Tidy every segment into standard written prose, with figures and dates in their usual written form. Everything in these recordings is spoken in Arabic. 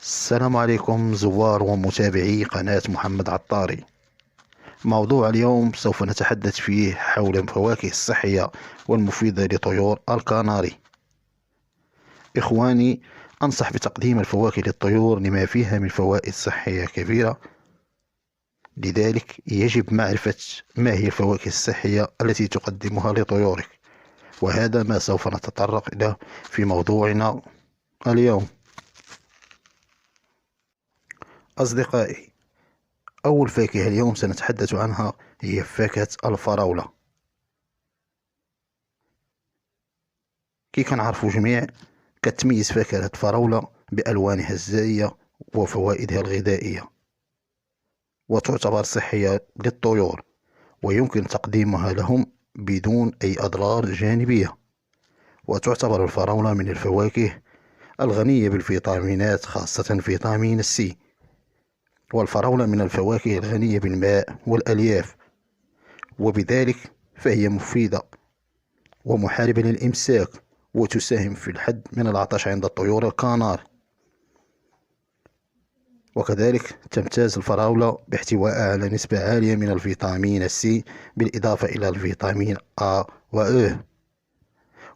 السلام عليكم زوار ومتابعي قناة محمد عطاري. موضوع اليوم سوف نتحدث فيه حول الفواكه الصحية والمفيدة لطيور الكناري. إخواني، أنصح بتقديم الفواكه للطيور لما فيها من فوائد صحية كبيرة. لذلك يجب معرفة ما هي الفواكه الصحية التي تقدمها لطيورك، وهذا ما سوف نتطرق إليه في موضوعنا اليوم. أصدقائي، أول فاكهة اليوم سنتحدث عنها هي فاكهة الفراولة. كي كنعرفوا جميع، كتميز فاكهة الفراولة بألوانها الزاهية وفوائدها الغذائية، وتعتبر صحية للطيور، ويمكن تقديمها لهم بدون أي أضرار جانبية. وتعتبر الفراولة من الفواكه الغنية بالفيتامينات، خاصة فيتامين السي. والفراولة من الفواكه الغنية بالماء والألياف، وبذلك فهي مفيدة ومحاربة للإمساك، وتساهم في الحد من العطش عند الطيور الكنار. وكذلك تمتاز الفراولة باحتوائها على نسبة عالية من الفيتامين السي، بالإضافة إلى الفيتامين A و E.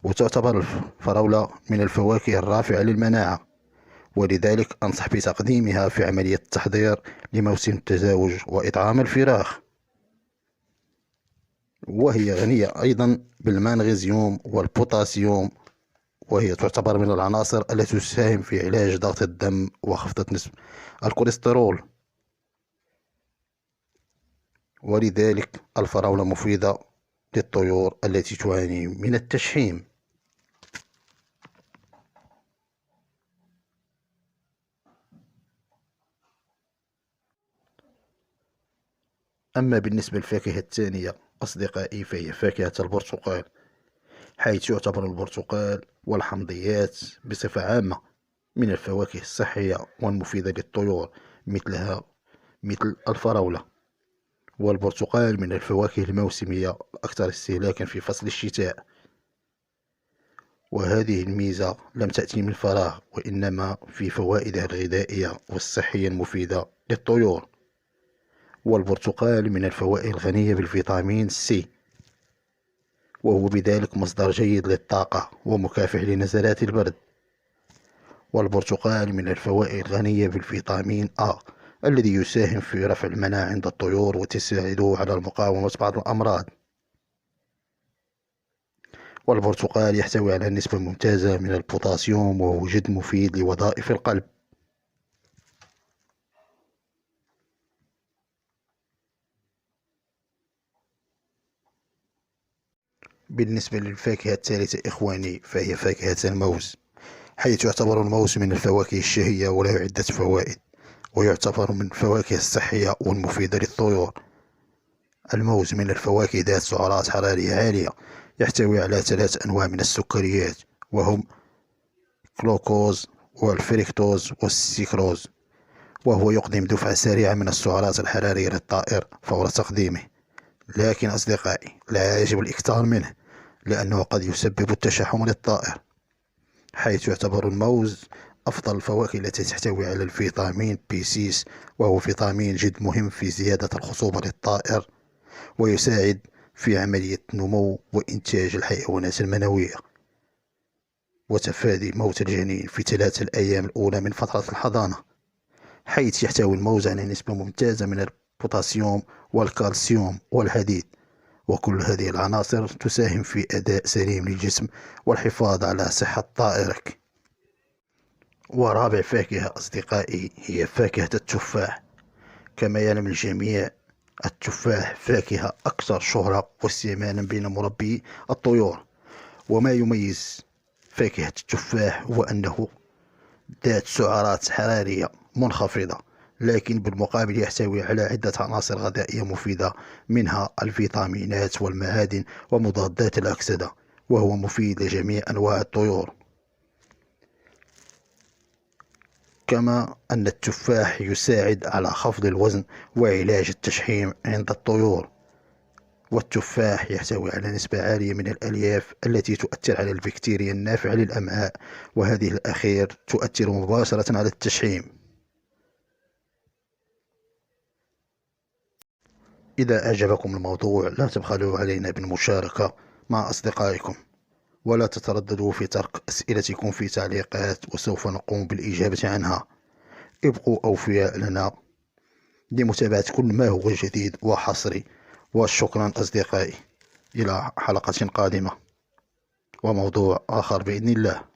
وتعتبر الفراولة من الفواكه الرافعة للمناعة، ولذلك أنصح بتقديمها في عملية التحضير لموسم التزاوج وإطعام الفراخ. وهي غنية أيضا بالمغنيسيوم والبوتاسيوم، وهي تعتبر من العناصر التي تساهم في علاج ضغط الدم وخفض نسبة الكوليسترول. ولذلك الفراولة مفيدة للطيور التي تعاني من التشحيم. أما بالنسبة للفاكهة الثانية أصدقائي، فهي فاكهة البرتقال، حيث يعتبر البرتقال والحمضيات بصفة عامة من الفواكه الصحية والمفيدة للطيور، مثل الفراولة. والبرتقال من الفواكه الموسمية الأكثر استهلاكا في فصل الشتاء، وهذه الميزة لم تأتي من فراغ، وإنما في فوائدها الغذائية والصحية المفيدة للطيور. والبرتقال من الفواكه الغنية بالفيتامين سي، وهو بذلك مصدر جيد للطاقة ومكافح لنزلات البرد. والبرتقال من الفواكه الغنية بالفيتامين A، الذي يساهم في رفع المناعة عند الطيور وتساعده على مقاومة بعض الأمراض. والبرتقال يحتوي على نسبة ممتازة من البوتاسيوم، وهو جد مفيد لوظائف القلب. بالنسبة للفاكهة الثالثة إخواني، فهي فاكهة الموز، حيث يعتبر الموز من الفواكه الشهية وله عدة فوائد، ويعتبر من الفواكه الصحية والمفيدة للطيور. الموز من الفواكه ذات سعرات حرارية عالية، يحتوي على 3 أنواع من السكريات، وهم الجلوكوز والفركتوز والسكروز، وهو يقدم دفعة سريعة من السعرات الحرارية للطائر فور تقديمه. لكن أصدقائي، لا يجب الإكثار منه، لأنه قد يسبب التشحم للطائر. حيث يعتبر الموز أفضل الفواكه التي تحتوي على الفيتامين B6، وهو فيتامين جد مهم في زيادة الخصوبة للطائر، ويساعد في عملية نمو وإنتاج الحيوانات المنوية، وتفادي موت الجنين في 3 الأيام الأولى من فترة الحضانة. حيث يحتوي الموز على نسبة ممتازة من البوتاسيوم والكالسيوم والحديد، وكل هذه العناصر تساهم في أداء سليم للجسم والحفاظ على صحة طائرك. ورابع فاكهة أصدقائي هي فاكهة التفاح. كما يعلم الجميع، التفاح فاكهة أكثر شهرة واستعمالا بين مربي الطيور. وما يميز فاكهة التفاح هو أنه ذات سعرات حرارية منخفضة، لكن بالمقابل يحتوي على عدة عناصر غذائية مفيدة، منها الفيتامينات والمعادن ومضادات الأكسدة، وهو مفيد لجميع أنواع الطيور. كما أن التفاح يساعد على خفض الوزن وعلاج التشحيم عند الطيور. والتفاح يحتوي على نسبة عالية من الألياف التي تؤثر على البكتيريا النافعة للأمعاء، وهذه الأخير تؤثر مباشرة على التشحيم. إذا أعجبكم الموضوع لا تبخلوا علينا بالمشاركة مع أصدقائكم، ولا تترددوا في ترك أسئلتكم في تعليقات وسوف نقوم بالإجابة عنها. ابقوا أوفياء لنا لمتابعة كل ما هو جديد وحصري. وشكرا أصدقائي، إلى حلقة قادمة وموضوع آخر بإذن الله.